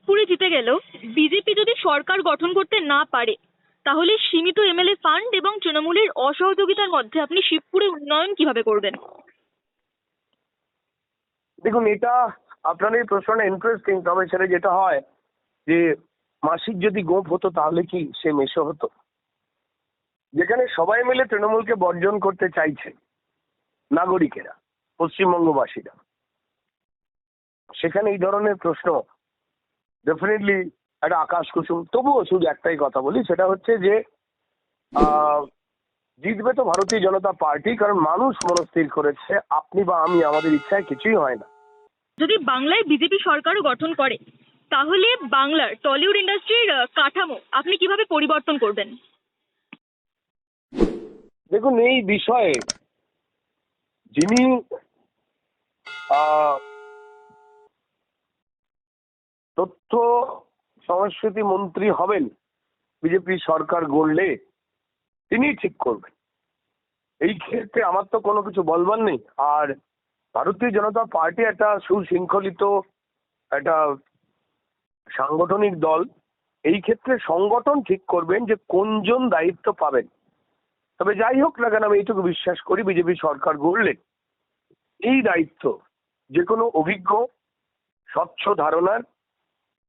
শিবপুরে জিতে গেলেও বিজেপি যদি সরকার গঠন করতে না পারে, তাহলে সীমিত এমএলএ ফান্ড এবং তৃণমূলের অসহযোগিতার মধ্যে আপনি শিবপুরে উন্নয়ন কিভাবে করবেন? দেখুন, এটা আপনার এই প্রশ্নটা ইন্টারেস্টিং। তবে সেটা যেটা হয় যে মাসির যদি গোপ হতো তাহলে কি সে মেশো হতো? যেখানে সবাই মিলে তৃণমূলকে বর্জন করতে চাইছে নাগরিকেরা, পশ্চিমবঙ্গবাসীরা, সেখানে এই ধরনের প্রশ্ন ডেফিনেটলি একটা আকাশ কুসুম। তবুও শুধু একটাই কথা বলি, সেটা হচ্ছে যে আহ, জিতবে তো ভারতীয় জনতা পার্টি, কারণ মানুষ মনস্থির করেছে। আপনি বা আমি, আমাদের ইচ্ছায় কিছুই হয় না। যদি বাংলায় বিজেপি সরকারও গঠন করে, তাহলে বাংলার টলিউড ইন্ডাস্ট্রির কাঠামো আপনি কিভাবে পরিবর্তন করবেন? দেখুন, এই বিষয়ে যিনি আহ, তথ্য সংস্কৃতি মন্ত্রী হবেন বিজেপি সরকার গড়লে, তিনি ঠিক করবেন। এই ক্ষেত্রে আমার তো কোনো কিছু বলবার নেই। আর ভারতীয় জনতা পার্টি একটা সুশৃঙ্খলিত একটা সাংগঠনিক দল। এই ক্ষেত্রে সংগঠন ঠিক করবেন যে কোনজন দায়িত্ব পাবেন। তবে যাই হোক না কেন, আমি এইটুকু বিশ্বাস করি, বিজেপি সরকার গড়লে এই দায়িত্ব যে কোনো অভিজ্ঞ, স্বচ্ছ ধারণার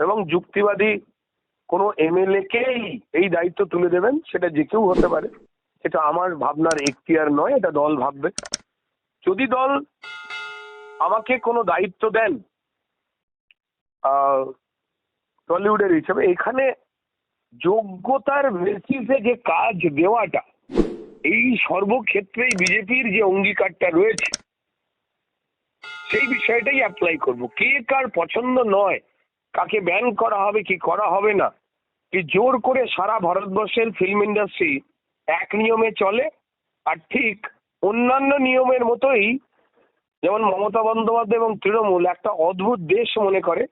এবং যুক্তিবাদী কোনো এমএলএ কেই এই দায়িত্ব তুলে দেবেন। সেটা যে কেউ হতে পারে। এটা আমার ভাবনার এখতিয়ার নয়, এটা দল ভাববে। যদি দল আমাকে কোনো দায়িত্ব দেন টলিউডের হিসেবে, এখানে যোগ্যতার বেসিসে যে কাজ দেওয়াটা, এই সর্বক্ষেত্রেই বিজেপির যে অঙ্গীকারটা রয়েছে, সেই বিষয়টাই অ্যাপ্লাই করব। কে কার পছন্দ নয়, কাকে ব্যান করা হবে কি করা হবে না, কি জোর করে সারা ভারতবর্ষের ফিল্ম ইন্ডাস্ট্রি এক নিয়মে চলে। আর ঠিক অন্যান্য নিয়মের মতোই, যেমন মমতা বন্দ্যোপাধ্যায় এবং তৃণমূল একটা অদ্ভুত দেশ মনে করে,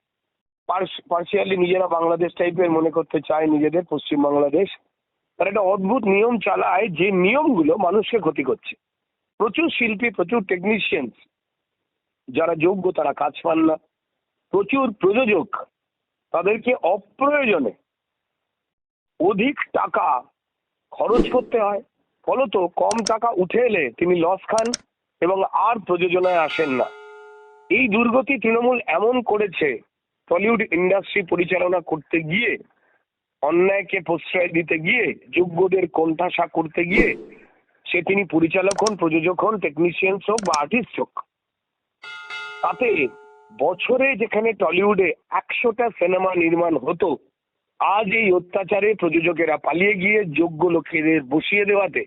পার্সিয়ালি নিজেরা বাংলাদেশ টাইপের মনে করতে চায় নিজেদের, পশ্চিম বাংলাদেশ। তারা একটা অদ্ভুত নিয়ম চালায়, যে নিয়মগুলো মানুষকে ক্ষতি করছে। প্রচুর শিল্পী, প্রচুর টেকনিশিয়ানস যারা যোগ্য তারা কাজ পান না। প্রচুর প্রযোজক, তাদেরকে অপ্রয়োজনে অধিক টাকা খরচ করতে হয়। ফলত কম টাকা উঠে এলে তিনি লস খান এবং আর প্রযোজনায় আসেন না। এই দুর্গতি তৃণমূল এমন করেছে, টলিউড ইন্ডাস্ট্রি পরিচালনা করতে গিয়ে, অন্যায়কে প্রশ্রয় দিতে গিয়ে, যোগ্যদের কোণঠাসা করতে গিয়ে, সে তিনি পরিচালক হন, প্রযোজক হন, টেকনিশিয়ানস হোক বা আর্টিস্ট হোক, তাতে বছরে যেখানে টলিউডে 100টা সিনেমা নির্মাণ হতো, আজ এই অত্যাচারে প্রযোজকেরা পালিয়ে গিয়ে যোগ্য লোকেদের বসিয়ে দেওয়াতে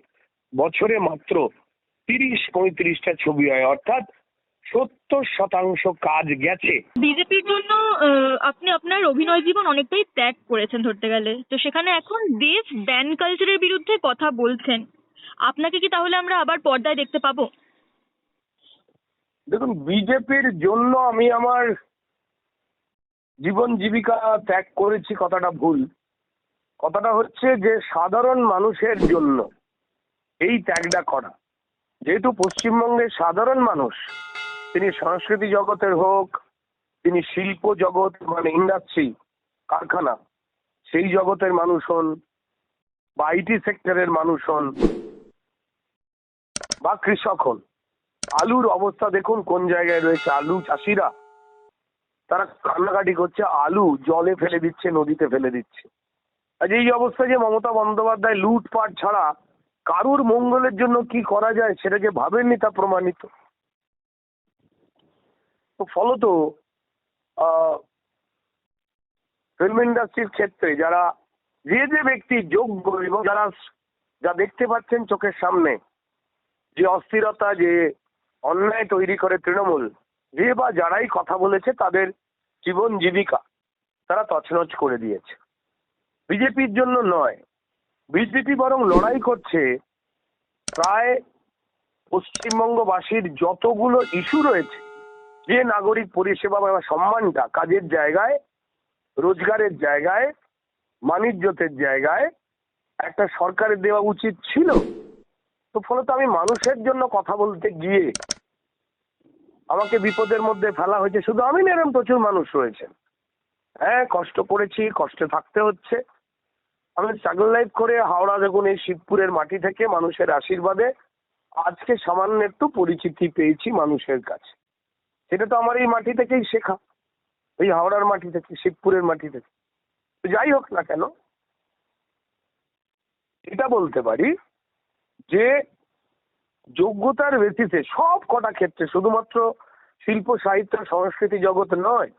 বছরে মাত্র 30-35টা ছবি হয়। অর্থাৎ 70% কাজ গেছে। বিজেপির জন্য আপনি আপনার অভিনয় জীবন অনেকটাই ত্যাগ করেছেন ধরতে গেলে, তো সেখানে এখন দেশ ব্যান কালচারের বিরুদ্ধে কথা বলছেন। আপনাকে কি তাহলে আমরা আবার পর্দায় দেখতে পাবো? দেখুন, বিজেপির জন্য আমি আমার জীবন জীবিকা ত্যাগ করেছি কথাটা ভুল। কথাটা হচ্ছে যে সাধারণ মানুষের জন্য এই ত্যাগটা করা। যেহেতু পশ্চিমবঙ্গের সাধারণ মানুষ, তিনি সংস্কৃতি জগতের হোক, তিনি শিল্প জগৎ মানে ইন্ডাস্ট্রি, কারখানা, সেই জগতের মানুষ হন, বা আইটি সেক্টরের মানুষ হন, বা কৃষক হন, আলুর অবস্থা দেখুন কোন জায়গায় রয়েছে। আলু চাষিরা তারা কান্নাকাটি করছে, আলু জলে ফেলে দিচ্ছে, নদীতে ফেলে দিচ্ছে। আজ এই অবস্থা যে মমতা বন্দ্যোপাধ্যায় লুটপাট ছাড়া কারুর মঙ্গলের জন্য কি করা যায় সেটা যে ভাবেননি, তা প্রমাণিত। তো ফলত ফিল্ম ইন্ডাস্ট্রির ক্ষেত্রে যারা যে ব্যক্তি যোগ্য এবং যারা যা দেখতে পাচ্ছেন চোখের সামনে, যে অস্থিরতা, যে অন্যায় তৈরি করে তৃণমূল, যে বা যারাই কথা বলেছে, তাদের জীবন জীবিকা তারা তছনছ করে দিয়েছে। বিজেপির জন্য নয়, বিজেপি বরং লড়াই করছে প্রায় পশ্চিমবঙ্গবাসীর যতগুলো ইস্যু রয়েছে, যে নাগরিক পরিষেবা বা সম্মানটা কাজের জায়গায়, রোজগারের জায়গায়, বাণিজ্যতের জায়গায় একটা সরকারের দেওয়া উচিত ছিল। তো ফলত আমি মানুষের জন্য কথা বলতে গিয়ে আমাকে বিপদের মধ্যে ফেলা হয়েছে। শুধু আমি না, এরকম প্রচুর মানুষ রয়েছেন। হ্যাঁ, কষ্ট করেছি, কষ্টে থাকতে হচ্ছে। আমি স্ট্রাগল লাইফ করে হাওড়া, দেখুন এই শিবপুরের মাটি থেকে মানুষের আশীর্বাদে আজকে সামান্য একটু পরিচিতি পেয়েছি মানুষের কাছে। সেটা তো আমার এই মাটি থেকেই শেখা, এই হাওড়ার মাটি থেকে, শিবপুরের মাটি থেকে। তো যাই হোক না কেন, এটা বলতে পারি যে যোগ্যতার বেসিসে সব কটা ক্ষেত্রে, শুধুমাত্র শিল্প সাহিত্য সংস্কৃতি জগৎ নয়,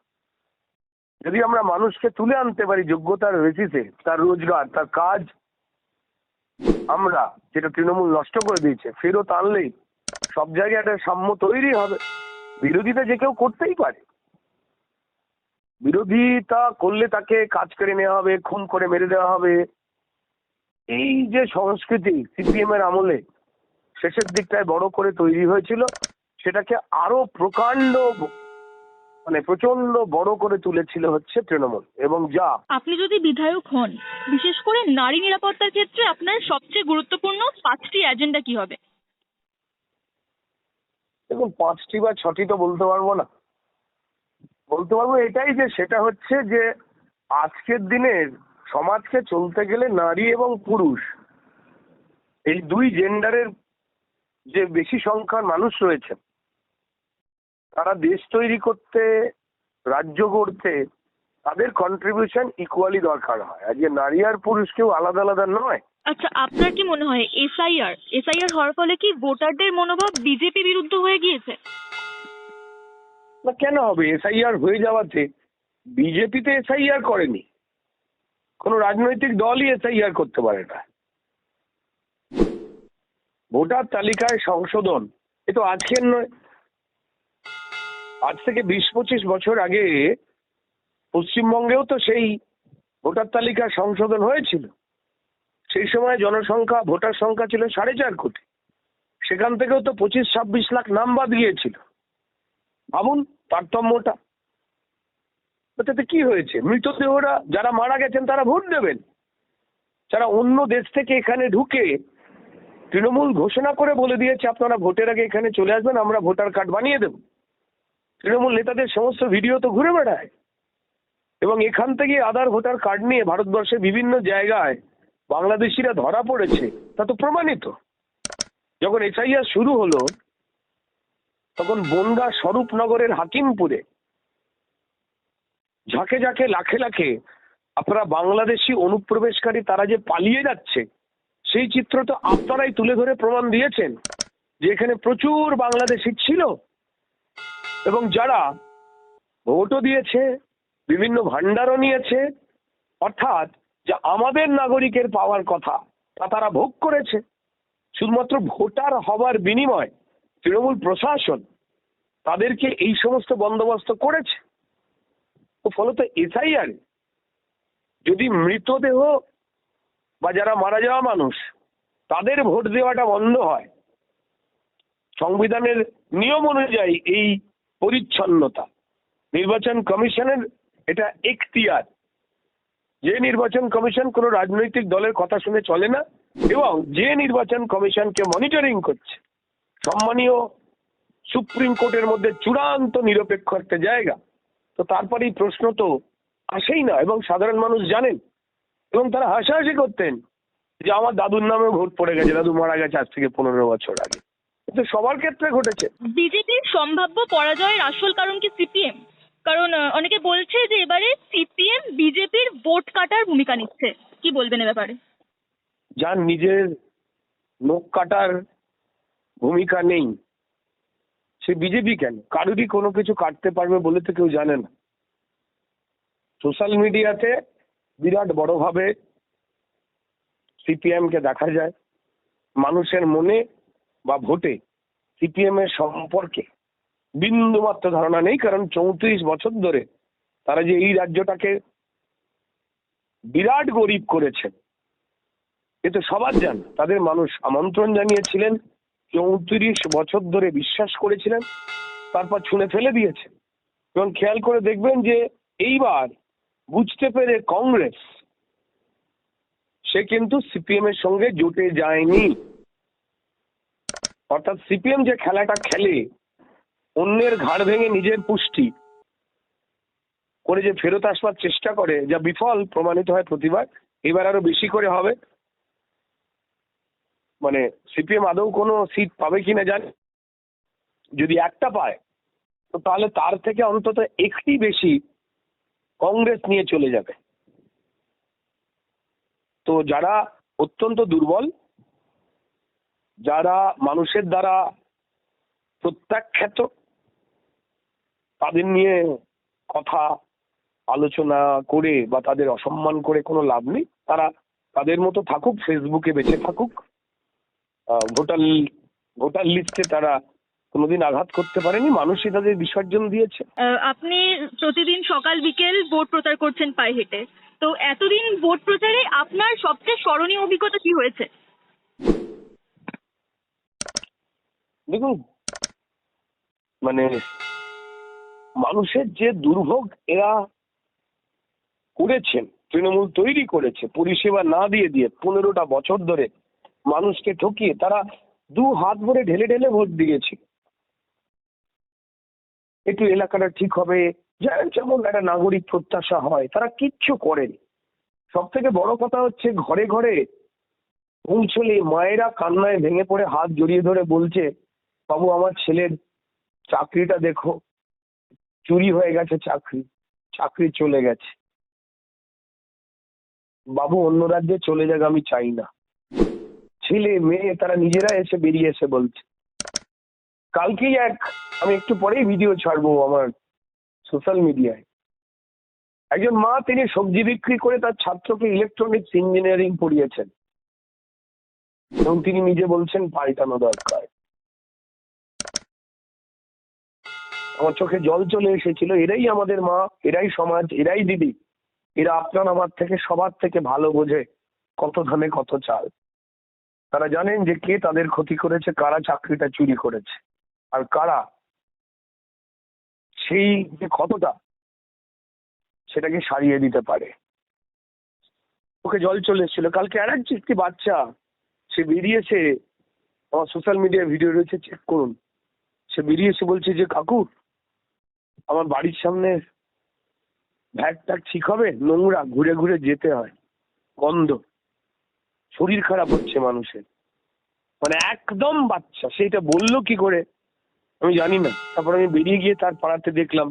যদি আমরা মানুষকে তুলে আনতে পারি যোগ্যতার বেসিসে, তার রোজগার, তার কাজ, আমরা যেটা তৃণমূল নষ্ট করে দিয়েছে ফেরত আনলেই সব জায়গায় একটা সাম্য তৈরি হবে। বিরোধিতা যে কেউ করতেই পারে, বিরোধিতা করলে তাকে কাজ কেড়ে নেওয়া হবে, খুন করে মেরে দেওয়া হবে। এই যে সংস্কৃতি সিপিএম এর আমলে শেষের দিকটায় বড় করে তৈরি হয়েছিল, সেটাকে আরো প্রকাণ্ড, মানে প্রচন্ড বড় করে তুলেছিল হচ্ছে তৃণমূল। এবং যা আপনি যদি বিধায়ক হন, বিশেষ করে নারী নিরাপত্তার ক্ষেত্রে আপনার সবচেয়ে গুরুত্বপূর্ণ 5টি এজেন্ডা কি হবে? দেখুন, 5টি বা 6টি তো বলতে পারবো না। বলতে পারবো এটাই যে সেটা হচ্ছে যে আজকের দিনের সমাজকে চলতে গেলে নারী এবং পুরুষ এই দুই জেন্ডারের যে বেশি সংখ্যার মানুষ রয়েছে, তারা দেশ তৈরি করতে, রাজ্য গড়তে তাদের কন্ট্রিবিউশন ইকুয়ালি দরকার হয়। আজকে নারী আর পুরুষ কেউ আলাদা আলাদা নয়। আচ্ছা, আপনার কি মনে হয় এসআইআর হওয়ার ফলে কি ভোটারদের মনোভাব বিজেপি বিরুদ্ধ হয়ে গিয়েছে? না, কেন হবে? এসআইআর হয়ে যাওয়াতে বিজেপিতে এসআইআর করেনি, কোনো রাজনৈতিক দলই এসআইআর করতে পারে না। ভোটার তালিকায় সংশোধন এ তো আজকের নয়, আজ থেকে 20-25 বছর আগে পশ্চিমবঙ্গেও তো সেই ভোটার তালিকা সংশোধন হয়েছিল। সেই সময় জনসংখ্যা, ভোটার সংখ্যা ছিল 4.5 কোটি। সেখান থেকেও তো 25-26 লাখ নাম বাদ গিয়েছিল। ভাবুন তারতম্যটা। তাতে কি হয়েছে? মৃতদেহরা যারা মারা গেছেন তারা ভোট দেবেন। যারা অন্য দেশ থেকে এখানে ঢুকে তৃণমূল ঘোষণা করে বলে দিয়েছে আপনারা ভোটের আগে এখানে চলে আসবেন, আমরা ভোটার কার্ড বানিয়ে দেব। তৃণমূল নেতাদের সমস্ত ভিডিও তো ঘুরে বেড়ায়, এবং এখান থেকে আধার ভোটার কার্ড নিয়ে ভারতবর্ষের বিভিন্ন জায়গায় বাংলাদেশিরা ধরা পড়েছে, তা তো প্রমাণিত। যখন এসআইআর শুরু হলো তখন বনগাঁ স্বরূপনগরের হাকিমপুরে ঝাঁকে ঝাঁকে, লাখে লাখে আপনারা বাংলাদেশি অনুপ্রবেশকারী তারা যে পালিয়ে যাচ্ছে, সেই চিত্র তো আপনারাই তুলে ধরে প্রমাণ দিয়েছেন যে এখানে প্রচুর বাংলাদেশি ছিল, এবং যারা ভোটও দিয়েছে, বিভিন্ন ভান্ডারও নিয়েছে, অর্থাৎ যে আমাদের নাগরিকের পাওয়ার কথা তা তারা ভোগ করেছে। শুধুমাত্র ভোটার হওয়ার বিনিময় তৃণমূল প্রশাসন তাদেরকে এই সমস্ত বন্দোবস্ত করেছে। তো ফলত এসআইআর যদি মৃতদেহ বা যারা মারা যাওয়া মানুষ তাদের ভোট দেওয়াটা বন্ধ হয়, সংবিধানের নিয়ম অনুযায়ী এই পরিচ্ছন্নতা নির্বাচন কমিশনের এটা এখতিয়ার, যে নির্বাচন কমিশন কোনো রাজনৈতিক দলের কথা শুনে চলে না, এবং যে নির্বাচন কমিশনকে মনিটরিং করছে সম্মানীয় সুপ্রিম কোর্টের মধ্যে চূড়ান্ত নিরপেক্ষ একটা জায়গা, তো তারপরেই প্রশ্ন তো আসেই না। এবং সাধারণ মানুষ জানেন, এবং তারা হাসাহাসি করতেন যে আমার দাদুর নামে ভোট পড়ে গেছে, দাদু মারা গেছে আজ থেকে 15 বছর আগে। কিন্তু সবার ক্ষেত্রে ঘটেছে। বিজেপির সম্ভাব্য পরাজয়ের আসল কারণ কি সিপিএম? কারণ অনেকে বলছে যে এবারে সিপিএম বিজেপির ভোট কাটার ভূমিকা নিচ্ছে। কি বলবেন এ ব্যাপারে? যার নিজের নখ কাটার ভূমিকা নেই, সে বিজেপি কেন? কারুরই কোনো কিছু কাটতে পারবে বলে তো কেউ জানে না। সোশ্যাল মিডিয়াতে বিরাট বড়ভাবে সিপিএম কে দেখা যায়, মানুষের মনে বা ভোটে সিপিএম এর সম্পর্কে বিন্দুমাত্র ধারণা নেই। কারণ 34 বছর ধরে তারা যে এই রাজ্যটাকে বিরাট গরিব করেছেন এ তো সবার জান। তাদের মানুষ আমন্ত্রণ জানিয়েছিলেন, 34 বছর ধরে বিশ্বাস করেছিলেন, তারপর ছুঁড়ে ফেলে দিয়েছে। এবং খেয়াল করে দেখবেন যে এইবার বুঝতে পেরে কংগ্রেস সে কিন্তু সিপিএম এর সঙ্গে জোটে যায়নি। অর্থাৎ সিপিএম যে খেলাটা খেলে অন্যের ঘাড় ভেঙে নিজের পুষ্টি, করে যে ফেরত আসবার চেষ্টা করে, যা বিফল প্রমাণিত হয় প্রতিবার, এবার আরো বেশি করে হবে। মানে সিপিএম আদৌ কোনো সিট পাবে কিনা জানি, যদি একটা পায় তো তাহলে তার থেকে অন্তত একটি বেশি কংগ্রেস নিয়ে চলে যাবে। তো যারা অত্যন্ত দুর্বল, যারা মানুষের দ্বারা প্রত্যাখ্যাত, তাদের নিয়ে কথা আলোচনা করে বা তাদের অসম্মান করে কোনো লাভ নেই। তারা তাদের মতো থাকুক, ফেসবুকে বেঁচে থাকুক, ভোটার লিস্টে তারা কোনোদিন আঘাত করতে পারেনি, মানুষই তাদের বিসর্জন দিয়েছে। আপনি প্রতিদিন সকাল বিকেল ভোট প্রচার করছেন পায়ে হেঁটে, তো এতদিন ভোট প্রচারে আপনার সবচেয়ে স্মরণীয় অভিজ্ঞতা কি হয়েছে? দেখুন, মানে মানুষের যে দুর্ভোগ এরা করেছেন, তৃণমূল তৈরি করেছে পরিষেবা না দিয়ে দিয়ে 15টা বছর ধরে মানুষকে ঠকিয়ে, তারা দু হাত ভরে ঢেলে ঢেলে ভোট দিয়েছে। একটু এলাকাটা ঠিক হবে, যেমন একটা নাগরিক প্রত্যাশা হয়, তারা কিচ্ছু করেনি। সব থেকে বড় কথা হচ্ছে, ঘরে ঘরে পৌঁছলে মায়েরা কান্নায় ভেঙে পড়ে হাত জড়িয়ে ধরে বলছে, বাবু আমার ছেলের চাকরিটা দেখো, চুরি হয়ে গেছে, চাকরি চলে গেছে, বাবু অন্য রাজ্যে চলে যাক, আমি চাই না। ছেলে মেয়ে তারা নিজেরা এসে বেরিয়ে এসে বলছে। কালকেই আমি একটু পরেই ভিডিও ছাড়বো আমার সোশ্যাল মিডিয়ায়, একজন মা, তিনি সবজি বিক্রি করে তার ছাত্রকে ইলেকট্রনিক্স ইঞ্জিনিয়ারিং পড়িয়েছেন এবং তিনি নিজে বলছেন পাল্টানো দরকার। আমার চোখে জল চলে এসেছিল। এরাই আমাদের মা, এরাই সমাজ, এরাই দিদি, এরা আপনার আমার থেকে সবার থেকে ভালো বোঝে কত ধানে কত চাল। তারা জানেন যে কে তাদের ক্ষতি করেছে, কারা চাকরিটা চুরি করেছে, আর কারা সেই যে ক্ষতটা সেটাকে সারিয়ে দিতে পারে। ওকে জল চলে এসেছিল। কালকে আর একটি বাচ্চা, সে বেরিয়েছে, আমার সোশ্যাল মিডিয়ায় ভিডিও রয়েছে, চেক করুন। সে বেরিয়েছে বলছে যে, কাকু আমার বাড়ির সামনে ভ্যাট ঠিক হবে, নোংরা, ঘুরে ঘুরে যেতে হয়, গন্ধ, শরীর খারাপ হচ্ছে মানুষের। মানে একদম বাচ্চা, সেইটা বললো কি করে আমি জানি না। তারপর আমি বেরিয়ে গিয়ে তার পাড়াতে দেখলাম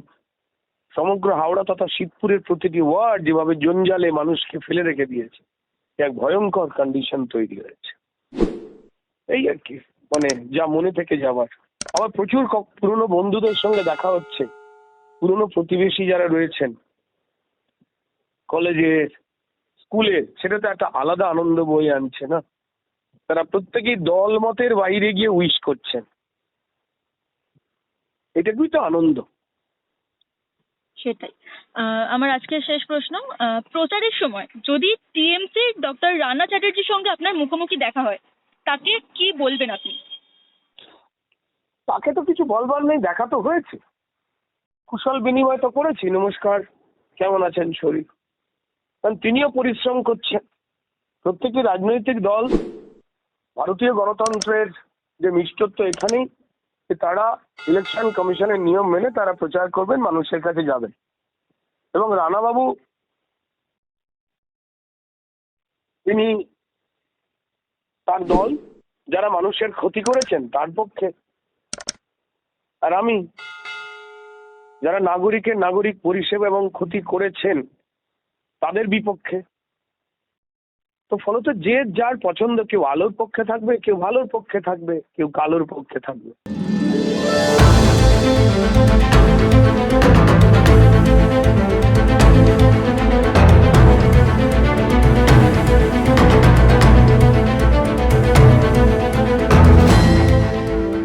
সমগ্র হাওড়া তথা শিবপুরের প্রতিটি ওয়ার্ড যেভাবে জঞ্জালে মানুষকে ফেলে রেখে দিয়েছে, এক ভয়ঙ্কর কন্ডিশন তৈরি হয়েছে। এই আর কি, মানে যা মনে থেকে যাবার। আমার প্রচুর পুরনো বন্ধুদের সঙ্গে দেখা হচ্ছে, পুরনো প্রতিবেশী যারা রয়েছেন, কলেজের, স্কুলের, সেটা তো একটা আলাদা আনন্দ বয়ে আনছে না। তারা প্রত্যেকেই দল মতের বাইরে গিয়ে উইশ করছেন, এটাই তো আনন্দ। সেটাই। আমার আজকের শেষ প্রশ্ন, প্রচারের সময় যদি টিএমসি ডক্টর রানা চ্যাটার্জির সঙ্গে আপনার মুখোমুখি দেখা হয়, তাকে কি বলবেন আপনি? তাকে তো কিছু বলবার নেই, দেখা তো হয়েছে, কুশল বিনিময় তো করেছি, নমস্কার, কেমন আছেন, শরীর। কারণ তিনিও পরিশ্রম করছেন। প্রত্যেকটি রাজনৈতিক দল, ভারতীয় গণতন্ত্রের যে মিষ্টত্ব এখানেই, তারা ইলেকশন কমিশনের নিয়ম মেনে তারা প্রচার করবেন, মানুষের কাছে যাবেন। এবং রানাবাবু, তিনি, তার দল যারা মানুষের ক্ষতি করেছেন তার পক্ষে, আর আমি যারা নাগরিক পরিষেবা এবং ক্ষতি করেছেন তাদের বিপক্ষে। তো ফলত যে যার পছন্দ, কেউ আলোর পক্ষে থাকবে, কেউ ভালোর পক্ষে থাকবে, কেউ কালোর পক্ষে থাকবে।